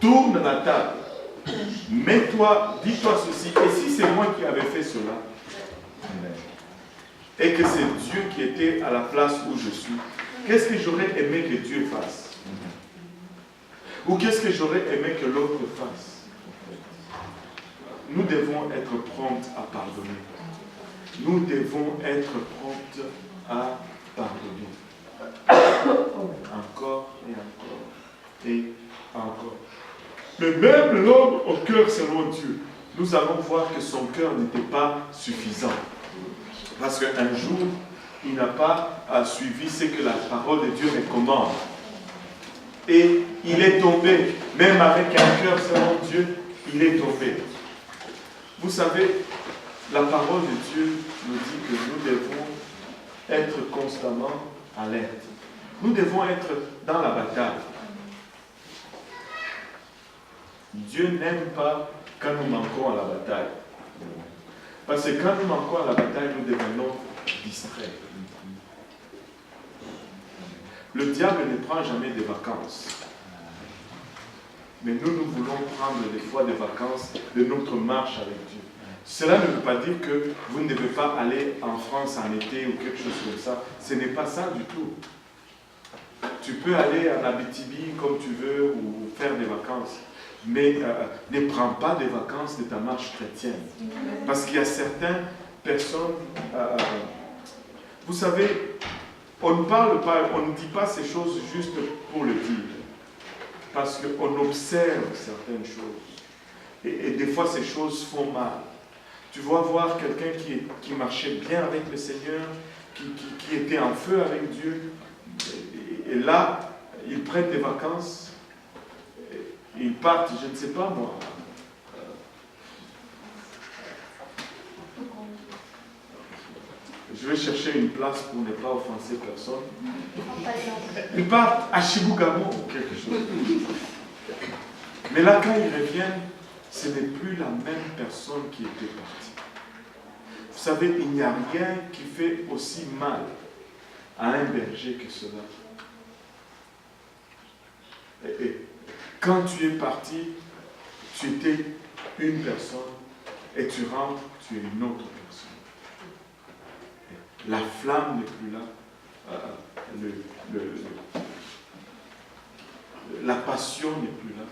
tourne la table. Mets-toi, dis-toi ceci. Et si c'est moi qui avais fait cela, et que c'est Dieu qui était à la place où je suis, qu'est-ce que j'aurais aimé que Dieu fasse? Ou qu'est-ce que j'aurais aimé que l'autre fasse? Nous devons être promptes à pardonner. Nous devons être promptes à pardonner. Encore et encore et encore. Mais même l'homme au cœur selon Dieu, nous allons voir que son cœur n'était pas suffisant. Parce qu'un jour, il n'a pas suivi ce que la parole de Dieu me commande. Et il est tombé, même avec un cœur selon Dieu, il est tombé. Vous savez, la parole de Dieu nous dit que nous devons être constamment alertes. Nous devons être dans la bataille. Dieu n'aime pas quand nous manquons à la bataille. Parce que quand nous manquons à la bataille, nous devenons distraits. Le diable ne prend jamais de vacances. Mais nous voulons prendre des fois des vacances de notre marche avec Dieu. Cela ne veut pas dire que vous ne devez pas aller en France en été ou quelque chose comme ça. Ce n'est pas ça du tout. Tu peux aller en Abitibi comme tu veux ou faire des vacances. Mais ne prends pas des vacances de ta marche chrétienne. Parce qu'il y a certaines personnes... vous savez, on ne parle pas, on ne dit pas ces choses juste pour le dire. Parce qu'on observe certaines choses. Et des fois, ces choses font mal. Tu vas voir quelqu'un qui marchait bien avec le Seigneur, qui était en feu avec Dieu. Et là, ils prennent des vacances. Ils partent, je ne sais pas moi. Je vais chercher une place pour ne pas offenser personne. Ils partent à Chibougamau ou quelque chose. Mais là, quand ils reviennent, ce n'est plus la même personne qui était partie. Vous savez, il n'y a rien qui fait aussi mal à un berger que cela. Et quand tu es parti, tu étais une personne et tu rentres, tu es une autre personne. La flamme n'est plus là. La passion n'est plus là.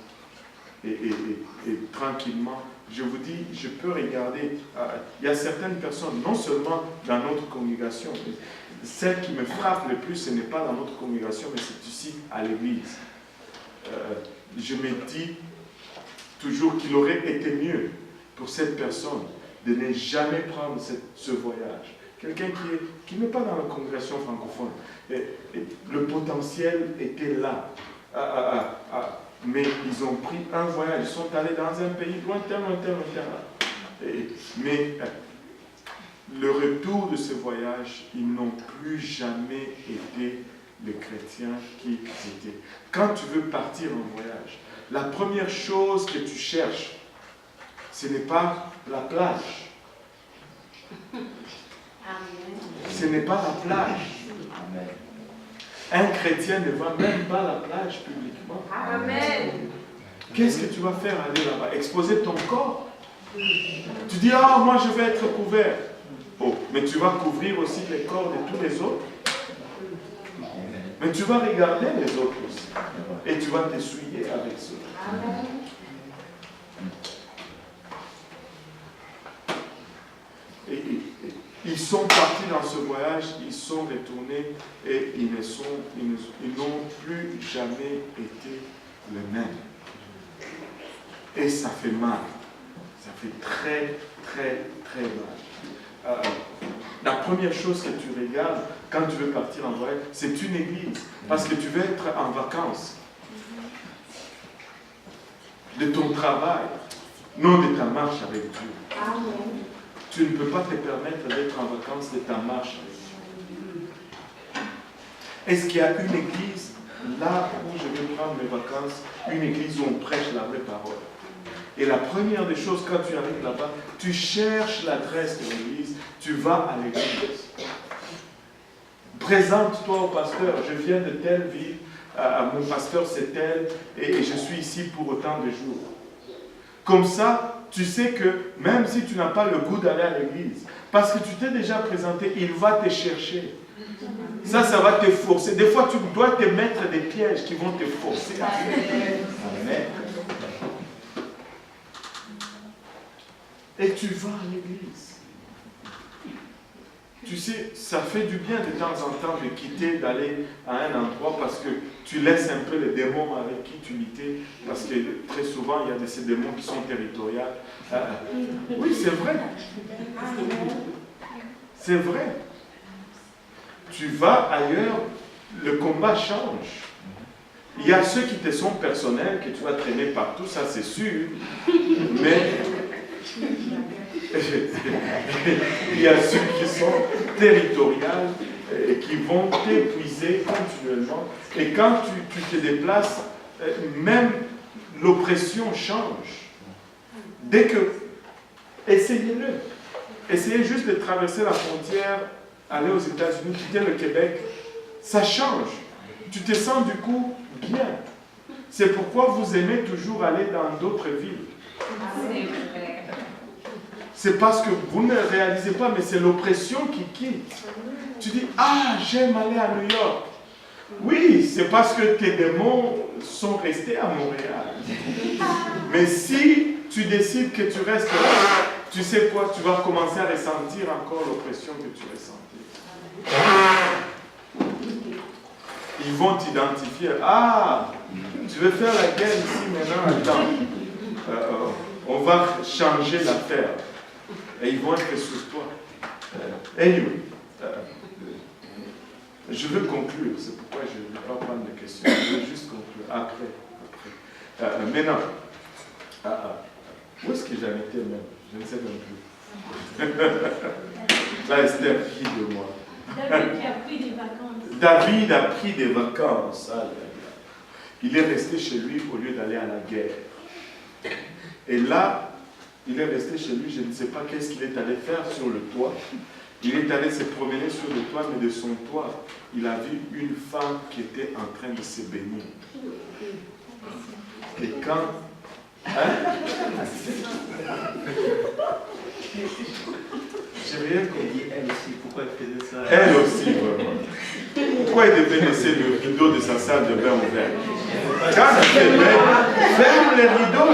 Et tranquillement, je vous dis, je peux regarder. Il y a certaines personnes, non seulement dans notre congrégation, mais celle qui me frappe le plus, ce n'est pas dans notre congrégation, mais c'est ici à l'église. Je me dis toujours qu'il aurait été mieux pour cette personne de ne jamais prendre ce voyage. Quelqu'un qui n'est pas dans la congrégation francophone. Et le potentiel était là. Mais ils ont pris un voyage. Ils sont allés dans un pays lointain. Mais le retour de ce voyage, ils n'ont plus jamais été les chrétiens qu'ils étaient. Quand tu veux partir en voyage, la première chose que tu cherches, ce n'est pas la plage. Ce n'est pas la plage. Un chrétien ne va même pas à la plage publiquement. Amen. Qu'est-ce que tu vas faire aller là-bas? Exposer ton corps? Tu dis, ah, moi je vais être couvert. Oh, mais tu vas couvrir aussi les corps de tous les autres. Mais tu vas regarder les autres aussi. Et tu vas t'essuyer avec ceux. Et ils sont partis dans ce voyage, ils sont retournés et ils n'ont plus jamais été les mêmes. Et ça fait mal. Ça fait très, très, très mal. La première chose que tu regardes quand tu veux partir en voyage, c'est une église. Parce que tu veux être en vacances. De ton travail, non de ta marche avec Dieu. Amen. Tu ne peux pas te permettre d'être en vacances de ta marche avec Dieu. Est-ce qu'il y a une église, là où je vais prendre mes vacances, une église où on prêche la vraie parole? Et la première des choses, quand tu arrives là-bas, tu cherches l'adresse de l'église, tu vas à l'église. Présente-toi au pasteur, je viens de telle ville, mon pasteur c'est tel, et je suis ici pour autant de jours. Comme ça, tu sais que même si tu n'as pas le goût d'aller à l'église, parce que tu t'es déjà présenté, il va te chercher. Ça va te forcer. Des fois, tu dois te mettre des pièges qui vont te forcer à venir. Amen. Et tu vas à l'église. Tu sais, ça fait du bien de temps en temps de quitter, d'aller à un endroit parce que tu laisses un peu les démons avec qui tu étais. Parce que très souvent, il y a de ces démons qui sont territoriaux. Oui, c'est vrai. C'est vrai. Tu vas ailleurs, le combat change. Il y a ceux qui te sont personnels, que tu vas traîner partout, ça c'est sûr. Mais il y a ceux qui sont territoriaux et qui vont t'épuiser continuellement. Et quand tu te déplaces, même l'oppression change. Dès que... Essayez-le. Essayez juste de traverser la frontière, aller aux États-Unis, quitter le Québec. Ça change. Tu te sens du coup bien. C'est pourquoi vous aimez toujours aller dans d'autres villes. C'est parce que vous ne réalisez pas, mais c'est l'oppression qui quitte. Tu dis, ah, j'aime aller à New York. Oui, c'est parce que tes démons sont restés à Montréal. Mais si tu décides que tu restes là, tu sais quoi, tu vas commencer à ressentir encore l'oppression que tu ressentais. Ils vont t'identifier. Ah, tu veux faire la guerre ici maintenant, attends. On va changer l'affaire. Et ils vont être sur toi. Anyway, je veux conclure. C'est pourquoi je ne vais pas prendre de questions. Je veux juste conclure. Après. Maintenant, où est-ce que j'en étais même? Je ne sais même plus. Là, Esther rit de moi. David qui a pris des vacances. David a pris des vacances. Il est resté chez lui au lieu d'aller à la guerre. Et là, il est resté chez lui, je ne sais pas qu'est-ce qu'il est allé faire sur le toit. Il est allé se promener sur le toit, mais de son toit, il a vu une femme qui était en train de se baigner. Et quand... J'ai rien compris. Elle aussi, pourquoi elle faisait ça? Elle aussi, vraiment. Pourquoi elle devait laisser le rideau de sa salle de bain ouvert? Quand elle fait bain, ferme les rideaux.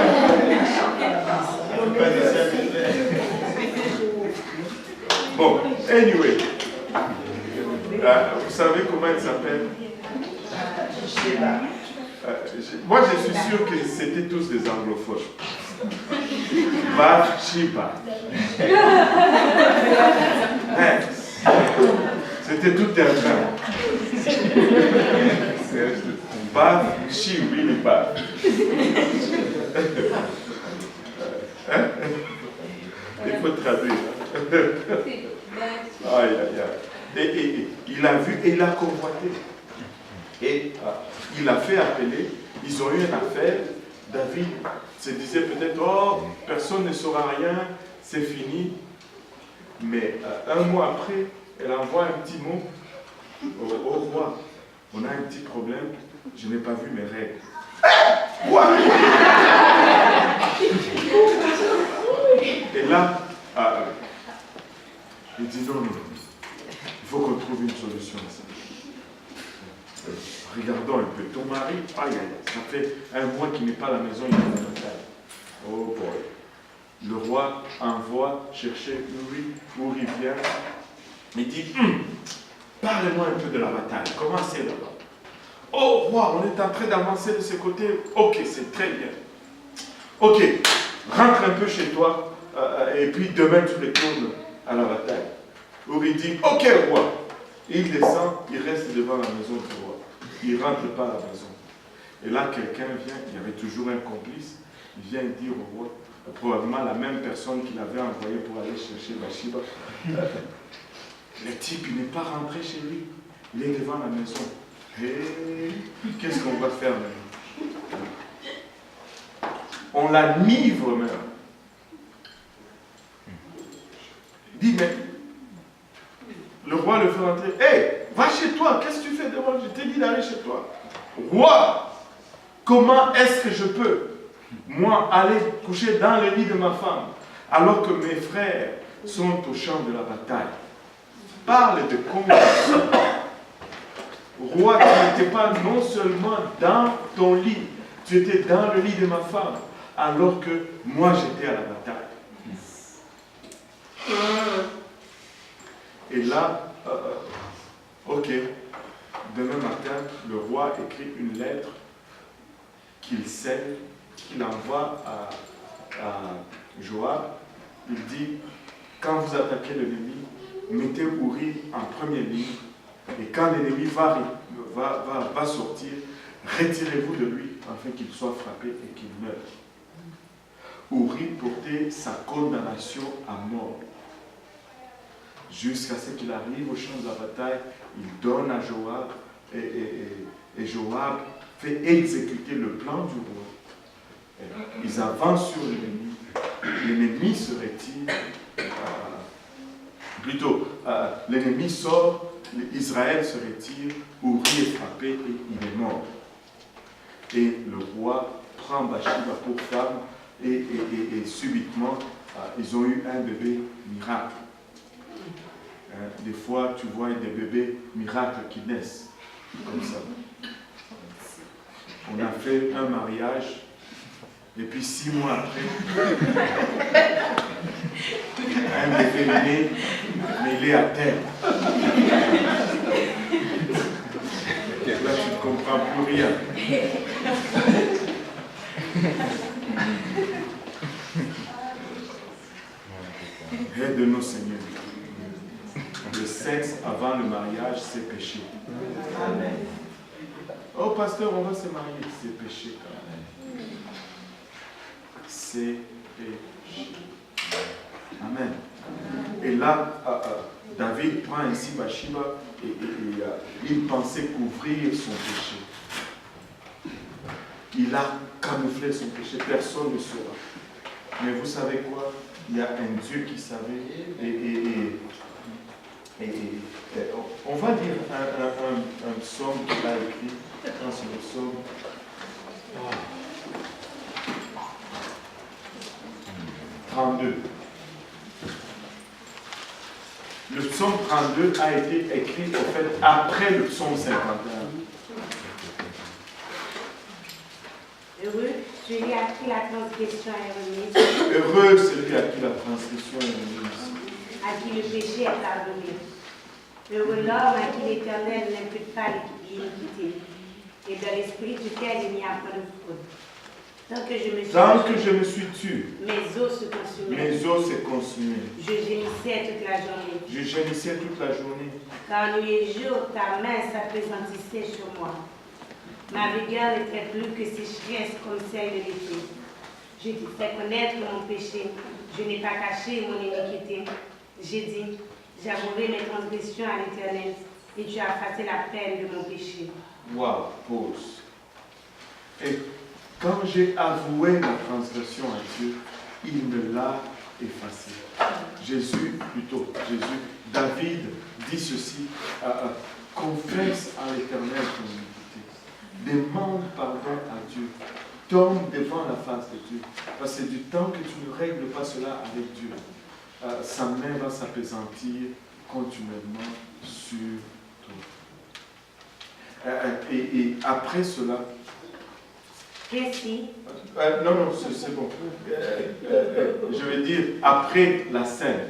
Bon, anyway. Vous savez comment elle s'appelle? Moi, je suis sûr que c'était tous des anglophones. Bathsheba. C'était tout un train. Bath, she really bad. Il faut traduire. Aïe, aïe, aïe. Et il a vu et il a convoité. Et il a fait appeler. Ils ont eu une affaire. David se disait peut-être, oh, personne ne saura rien, c'est fini. Mais un mois après, elle envoie un petit mot au roi. On a un petit problème, je n'ai pas vu mes règles. Quoi? Et là, il dit non, il faut qu'on trouve une solution à ça. Regardons un peu, ton mari, ça fait un mois qu'il n'est pas à la maison, il est à la bataille. Oh boy. Le roi envoie chercher Uri vient. Il dit, parlez-moi un peu de la bataille, comment c'est là-bas? Oh roi, on est en train d'avancer de ce côté. Ok, c'est très bien. Ok, rentre un peu chez toi, et puis demain tu retournes à la bataille. Uri dit, ok roi. Il descend, il reste devant la maison du roi. Il ne rentre pas à la maison. Et là, quelqu'un vient, il y avait toujours un complice, il vient dire au roi, probablement la même personne qu'il avait envoyé pour aller chercher Bathsheba. Le type, il n'est pas rentré chez lui. Il est devant la maison. Et qu'est-ce qu'on va faire maintenant? On la livre même. Il dit, mais le roi le fait rentrer. Hé, va chez toi, qu'est-ce que tu fais devant? Je t'ai dit d'aller chez toi. roi, comment est-ce que je peux, moi, aller coucher dans le lit de ma femme, alors que mes frères sont au champ de la bataille? Parle de conversion. Roi, tu n'étais pas non seulement dans ton lit, tu étais dans le lit de ma femme, alors que moi j'étais à la bataille. Et là, ok, demain matin, le roi écrit une lettre qu'il scelle, qu'il envoie à Joab. Il dit, quand vous attaquez l'ennemi, mettez Uri en première ligne, et quand l'ennemi va sortir, retirez-vous de lui, afin qu'il soit frappé et qu'il meure. Uri portait sa condamnation à mort. Jusqu'à ce qu'il arrive au champ de la bataille, il donne à Joab, et Joab fait exécuter le plan du roi. Ils avancent sur l'ennemi. L'ennemi se retire. L'ennemi sort, Israël se retire, Uri est frappé et il est mort. Et le roi prend Bathsheba pour femme et subitement, ils ont eu un bébé miracle. Des fois, tu vois des bébés miracles qui naissent comme ça. On a fait un mariage et puis 6 mois après, un bébé est né, mais il est à terre. Là, tu ne comprends plus rien. Aide-nous, Seigneur. Le sexe avant le mariage, c'est péché. Amen. Oh, pasteur, on va se marier. C'est péché quand même. C'est péché. Amen. Et là, David prend ainsi Bathsheba et il pensait couvrir son péché. Il a camouflé son péché. Personne ne saura. Mais vous savez quoi? Il y a un Dieu qui savait on va dire un psaume qu'il a écrit. C'est le psaume 32. Le psaume 32 a été écrit en fait après le psaume 51. Heureux celui à qui la transgression est remise. Heureux celui à qui la transgression est remise. À qui le péché est pardonné. Heureux l'homme à qui l'Éternel n'impute pas l'iniquité. Et dans l'esprit duquel il n'y a pas de fraude. Tant que je me suis tu, mes os se consumaient. Mes os se consumaient. Je gémissais toute la journée. Je gémissais toute la journée. Car nuit et jour, ta main s'appesantissait sur moi. Ma vigueur n'était plus que sécheresse comme celle de l'été. Je t'ai fait connaître mon péché. Je n'ai pas caché mon iniquité. J'ai dit, j'ai avoué mes transgressions à l'Éternel, et tu as effacé la peine de mon péché. Waouh, pause. Et quand j'ai avoué ma transgression à Dieu, il me l'a effacée. David dit ceci, confesse à l'Éternel ton iniquité. Demande pardon à Dieu. Tombe devant la face de Dieu. Parce que du temps que tu ne règles pas cela avec Dieu, sa main va s'appesantir continuellement sur toi. Et après cela, Qu'est-ce non, c'est bon. Je veux dire, après la scène,